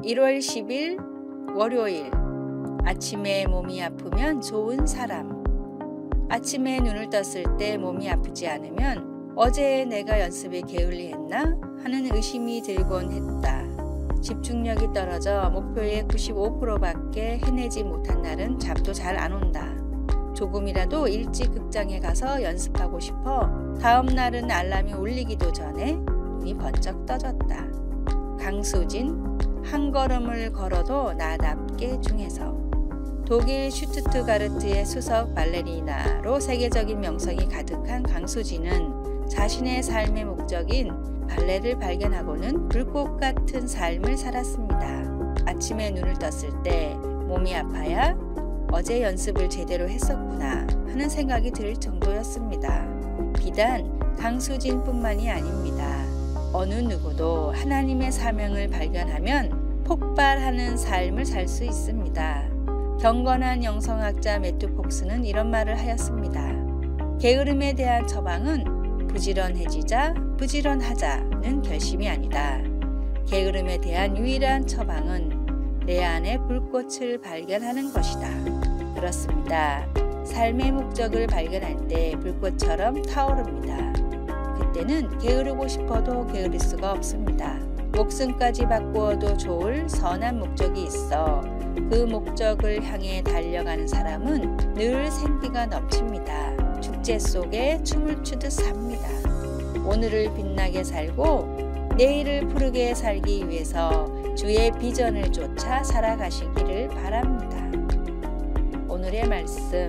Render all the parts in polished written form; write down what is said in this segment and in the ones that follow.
1월 10일 월요일. 아침에 몸이 아프면 좋은 사람. 아침에 눈을 떴을 때 몸이 아프지 않으면 어제 내가 연습에 게을리했나 하는 의심이 들곤 했다. 집중력이 떨어져 목표의 95%밖에 해내지 못한 날은 잠도 잘 안 온다. 조금이라도 일찍 극장에 가서 연습하고 싶어 다음 날은 알람이 울리기도 전에 눈이 번쩍 떠졌다. 강수진, 한 걸음을 걸어도 나답게 중에서. 독일 슈투트가르트의 수석 발레리나로 세계적인 명성이 가득한 강수진은 자신의 삶의 목적인 발레를 발견하고는 불꽃 같은 삶을 살았습니다. 아침에 눈을 떴을 때 몸이 아파야 어제 연습을 제대로 했었구나 하는 생각이 들 정도였습니다. 비단 강수진뿐만이 아닙니다. 어느 누구도 하나님의 사명을 발견하면 폭발하는 삶을 살 수 있습니다. 경건한 영성학자 매튜 폭스는 이런 말을 하였습니다. 게으름에 대한 처방은 부지런해지자 부지런하자는 결심이 아니다. 게으름에 대한 유일한 처방은 내 안의 불꽃을 발견하는 것이다. 그렇습니다. 삶의 목적을 발견할 때 불꽃처럼 타오릅니다. 그때는 게으르고 싶어도 게으를 수가 없습니다. 목숨까지 바꾸어도 좋을 선한 목적이 있어 그 목적을 향해 달려가는 사람은 늘 생기가 넘칩니다. 축제 속에 춤을 추듯 삽니다. 오늘을 빛나게 살고 내일을 푸르게 살기 위해서 주의 비전을 쫓아 살아가시기를 바랍니다. 오늘의 말씀.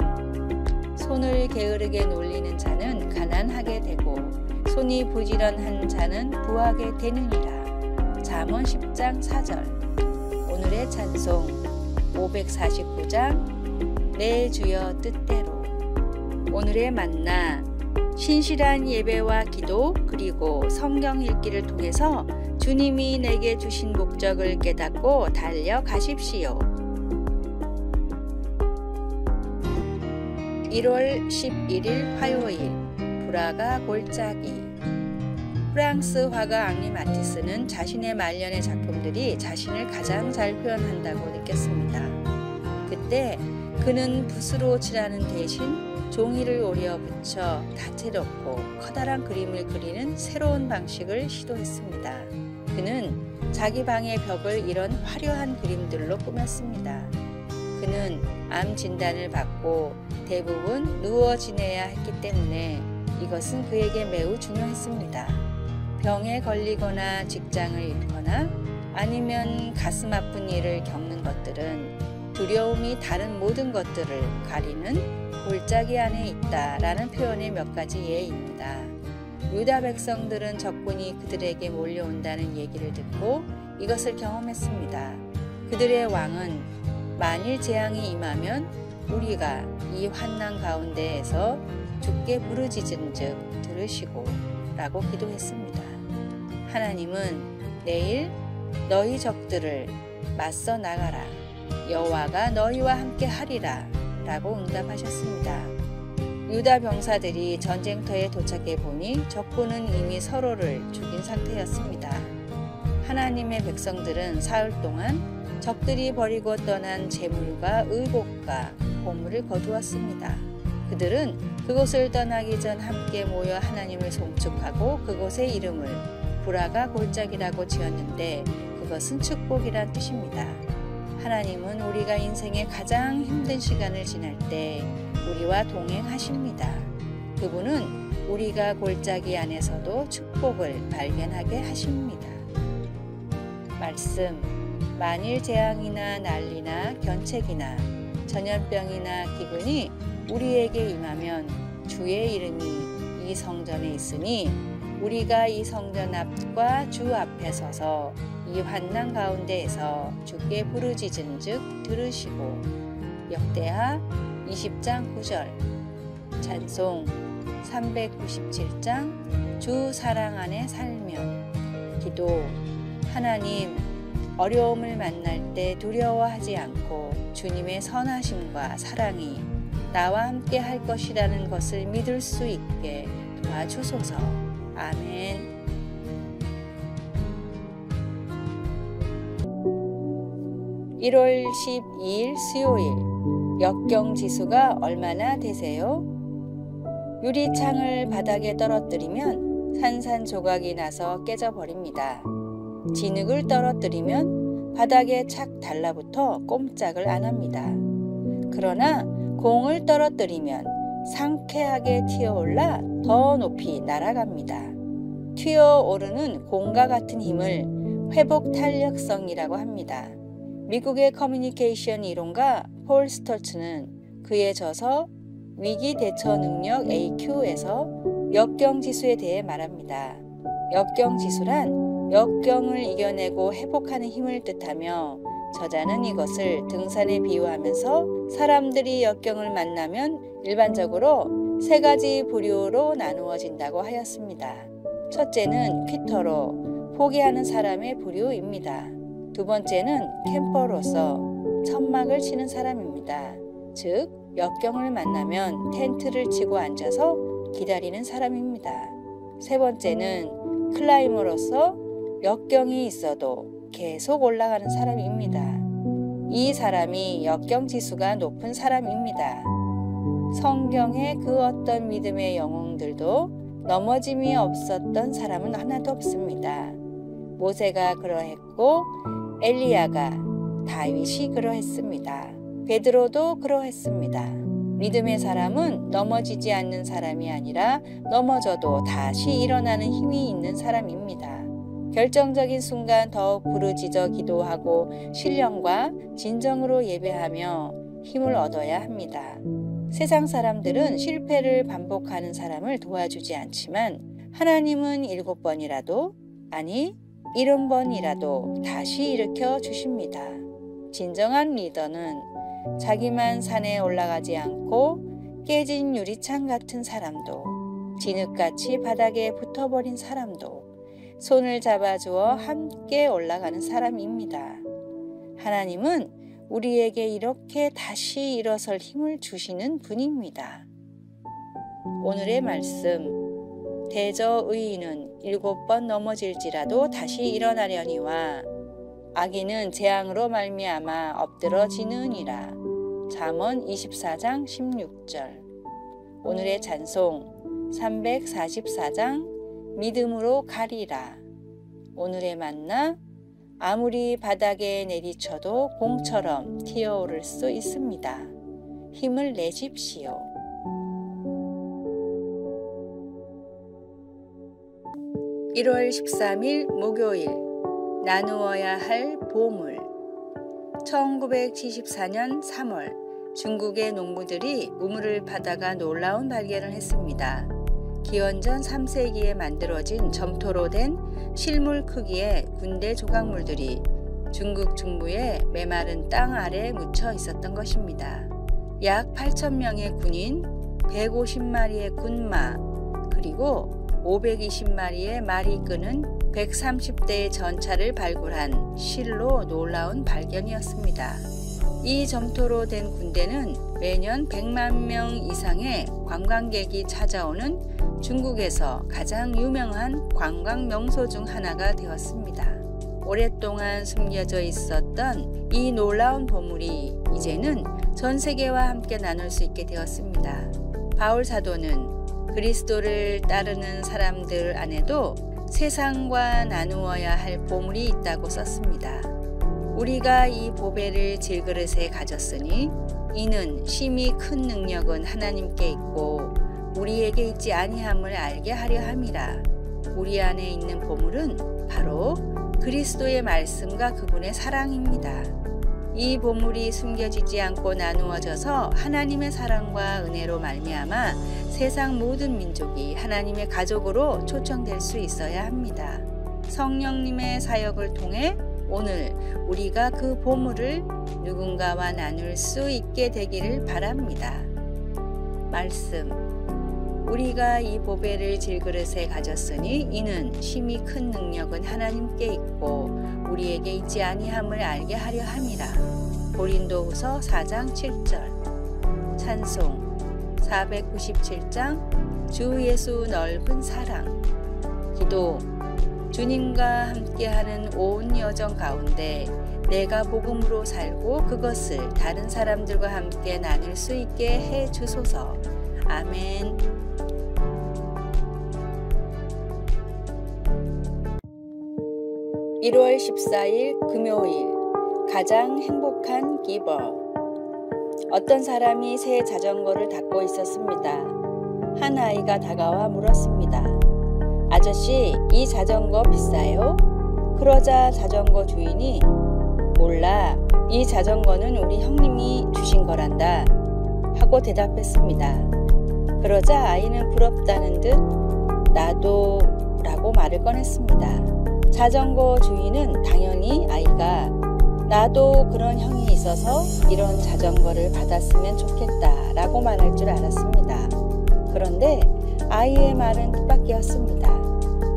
손을 게으르게 놀리는 자는 가난하게 되고 손이 부지런한 자는 부하게 되느니라. 잠언 10장 4절. 오늘의 찬송 549장 내 주여 뜻대로. 오늘의 만나. 신실한 예배와 기도 그리고 성경 읽기를 통해서 주님이 내게 주신 목적을 깨닫고 달려가십시오. 1월 11일 화요일. 브라가 골짜기. 프랑스 화가 앙리 마티스는 자신의 말년의 작품들이 자신을 가장 잘 표현한다고 느꼈습니다. 그때 그는 붓으로 칠하는 대신 종이를 오려 붙여 다채롭고 커다란 그림을 그리는 새로운 방식을 시도했습니다. 그는 자기 방의 벽을 이런 화려한 그림들로 꾸몄습니다. 그는 암 진단을 받고 대부분 누워 지내야 했기 때문에 이것은 그에게 매우 중요했습니다. 병에 걸리거나 직장을 잃거나 아니면 가슴 아픈 일을 겪는 것들은 두려움이 다른 모든 것들을 가리는 골짜기 안에 있다라는 표현의 몇 가지 예입니다. 유다 백성들은 적군이 그들에게 몰려온다는 얘기를 듣고 이것을 경험했습니다. 그들의 왕은 만일 재앙이 임하면 우리가 이 환난 가운데에서 주께 부르짖은즉 들으시고 라고 기도했습니다. 하나님은 내일 너희 적들을 맞서 나가라. 여호와가 너희와 함께 하리라 라고 응답하셨습니다. 유다 병사들이 전쟁터에 도착해 보니 적군은 이미 서로를 죽인 상태였습니다. 하나님의 백성들은 사흘 동안 적들이 버리고 떠난 재물과 의복과 보물을 거두었습니다. 그들은 그곳을 떠나기 전 함께 모여 하나님을 송축하고 그곳의 이름을 브라가 골짜기라고 지었는데 그것은 축복이란 뜻입니다. 하나님은 우리가 인생의 가장 힘든 시간을 지날 때 우리와 동행하십니다. 그분은 우리가 골짜기 안에서도 축복을 발견하게 하십니다. 말씀. 만일 재앙이나 난리나 견책이나 전염병이나 기근이 우리에게 임하면 주의 이름이 이 성전에 있으니 우리가 이 성전 앞과 주 앞에 서서 이 환난 가운데에서 주께 부르짖은즉 들으시고. 역대하 20장 9절. 찬송 397장 주 사랑 안에 살면. 기도. 하나님, 어려움을 만날 때 두려워하지 않고 주님의 선하심과 사랑이 나와 함께 할 것이라는 것을 믿을 수 있게 도와주소서. 아멘. 1월 12일 수요일 역경 지수가 얼마나 되세요? 유리창을 바닥에 떨어뜨리면 산산조각이 나서 깨져버립니다. 진흙을 떨어뜨리면 바닥에 착 달라붙어 꼼짝을 안 합니다. 그러나 공을 떨어뜨리면 상쾌하게 튀어올라 더 높이 날아갑니다. 튀어오르는 공과 같은 힘을 회복 탄력성이라고 합니다. 미국의 커뮤니케이션 이론가 폴 스톨츠는 그에 져서 위기 대처 능력 AQ에서 역경 지수에 대해 말합니다. 역경 지수란 역경을 이겨내고 회복하는 힘을 뜻하며 저자는 이것을 등산에 비유하면서 사람들이 역경을 만나면 일반적으로 세 가지 부류로 나누어진다고 하였습니다. 첫째는 퀴터로 포기하는 사람의 부류입니다. 두 번째는 캠퍼로서 천막을 치는 사람입니다. 즉 역경을 만나면 텐트를 치고 앉아서 기다리는 사람입니다. 세 번째는 클라이머로서 역경이 있어도 계속 올라가는 사람입니다. 이 사람이 역경 지수가 높은 사람입니다. 성경의 그 어떤 믿음의 영웅들도 넘어짐이 없었던 사람은 하나도 없습니다. 모세가 그러했고 엘리야가, 다윗이 그러했습니다. 베드로도 그러했습니다. 믿음의 사람은 넘어지지 않는 사람이 아니라 넘어져도 다시 일어나는 힘이 있는 사람입니다. 결정적인 순간 더욱 부르짖어 기도하고 신령과 진정으로 예배하며 힘을 얻어야 합니다. 세상 사람들은 실패를 반복하는 사람을 도와주지 않지만 하나님은 7번이라도 아니 70번이라도 다시 일으켜 주십니다. 진정한 리더는 자기만 산에 올라가지 않고 깨진 유리창 같은 사람도 진흙같이 바닥에 붙어버린 사람도 손을 잡아주어 함께 올라가는 사람입니다. 하나님은 우리에게 이렇게 다시 일어설 힘을 주시는 분입니다. 오늘의 말씀 대저 의인은 7번 넘어질지라도 다시 일어나려니와 악인은 재앙으로 말미암아 엎드러지느니라. 잠언 24장 16절. 오늘의 찬송 344장 믿음으로 가리라. 오늘의 만나 아무리 바닥에 내리쳐도 공처럼 튀어오를 수 있습니다. 힘을 내십시오. (1월 13일) 목요일 나누어야 할 보물. 1974년 3월 중국의 농부들이 우물을 파다가 놀라운 발견을 했습니다. 기원전 3세기에 만들어진 점토로 된 실물 크기의 군대 조각물들이 중국 중부의 메마른 땅 아래에 묻혀 있었던 것입니다. 약 8,000명의 군인, 150마리의 군마, 그리고 520마리의 말이 끄는 130대의 전차를 발굴한 실로 놀라운 발견이었습니다. 이 점토로 된 군대는 매년 100만 명 이상의 관광객이 찾아오는 중국에서 가장 유명한 관광 명소 중 하나가 되었습니다. 오랫동안 숨겨져 있었던 이 놀라운 보물이 이제는 전 세계와 함께 나눌 수 있게 되었습니다. 바울 사도는 그리스도를 따르는 사람들 안에도 세상과 나누어야 할 보물이 있다고 썼습니다. 우리가 이 보배를 질그릇에 가졌으니 이는 심히 큰 능력은 하나님께 있고 우리에게 있지 아니함을 알게 하려 함이라. 우리 안에 있는 보물은 바로 그리스도의 말씀과 그분의 사랑입니다. 이 보물이 숨겨지지 않고 나누어져서 하나님의 사랑과 은혜로 말미암아 세상 모든 민족이 하나님의 가족으로 초청될 수 있어야 합니다. 성령님의 사역을 통해 오늘 우리가 그 보물을 누군가와 나눌 수 있게 되기를 바랍니다. 말씀. 우리가 이 보배를 질그릇에 가졌으니 이는 심히 큰 능력은 하나님께 있고 우리에게 있지 아니함을 알게 하려 함이라. 고린도후서 4장 7절. 찬송 497장 주 예수 넓은 사랑. 기도. 주님과 함께하는 온 여정 가운데 내가 복음으로 살고 그것을 다른 사람들과 함께 나눌 수 있게 해 주소서. 아멘. (1월 14일) 금요일 가장 행복한 기버. 어떤 사람이 새 자전거를 닦고 있었습니다. 한 아이가 다가와 물었습니다. 아저씨, 이 자전거 비싸요? 그러자 자전거 주인이 몰라, 이 자전거는 우리 형님이 주신 거란다 하고 대답했습니다. 그러자 아이는 부럽다는 듯 나도 라고 말을 꺼냈습니다. 자전거 주인은 당연히 아이가 나도 그런 형이 있어서 이런 자전거를 받았으면 좋겠다 라고 말할 줄 알았습니다. 그런데 아이의 말은 뜻밖이었습니다.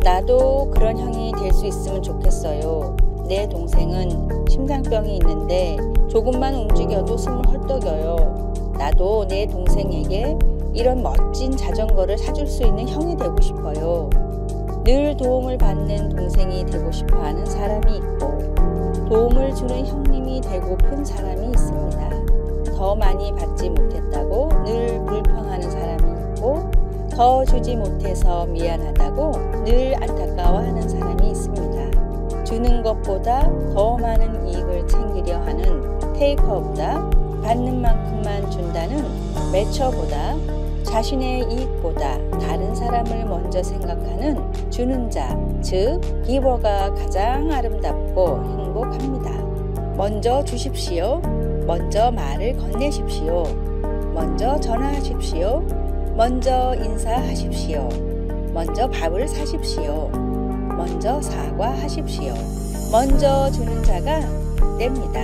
나도 그런 형이 될 수 있으면 좋겠어요. 내 동생은 심장병이 있는데 조금만 움직여도 숨을 헐떡여요. 나도 내 동생에게 이런 멋진 자전거를 사줄 수 있는 형이 되고 싶어요. 늘 도움을 받는 동생이 되고 싶어 하는 사람이 있고 도움을 주는 형님이 되고픈 사람이 있습니다. 더 많이 받지 못했다고 늘 불평하는 사람이 있고 더 주지 못해서 미안하다고 늘 안타까워하는 사람이 있습니다. 주는 것보다 더 많은 이익을 챙기려 하는 테이커보다 받는 만큼만 준다는 매처보다 자신의 이익보다 다른 사람을 먼저 생각하는 주는 자, 즉 기버가 가장 아름답고 행복합니다. 먼저 주십시오. 먼저 말을 건네십시오. 먼저 전화하십시오. 먼저 인사하십시오. 먼저 밥을 사십시오. 먼저 사과하십시오. 먼저 주는 자가 됩니다.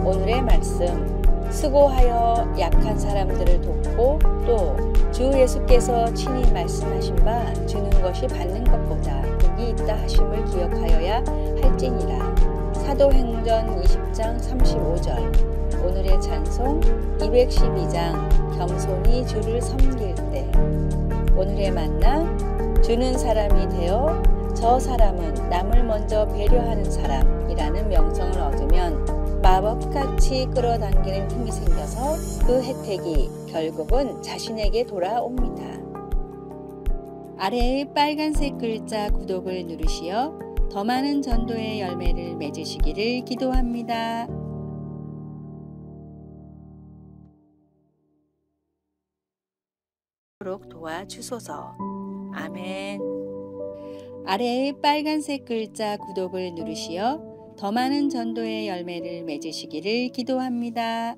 오늘의 말씀, 수고하여 약한 사람들을 돕고 또 주 예수께서 친히 말씀하신 바 주는 것이 받는 것보다 복이 있다 하심을 기억하여야 할지니라. 사도행전 20장 35절. 오늘의 찬송 212장 겸손히 주를 섬길 때. 오늘의 만나, 주는 사람이 되어 저 사람은 남을 먼저 배려하는 사람이라는 명성을 얻으면 마법같이 끌어당기는 힘이 생겨서 그 혜택이 결국은 자신에게 돌아옵니다. 아래의 빨간색 글자 구독을 누르시어 더 많은 전도의 열매를 맺으시기를 기도합니다. 도와주소서. 아멘. 아래의 빨간색 글자 구독을 누르시어 더 많은 전도의 열매를 맺으시기를 기도합니다.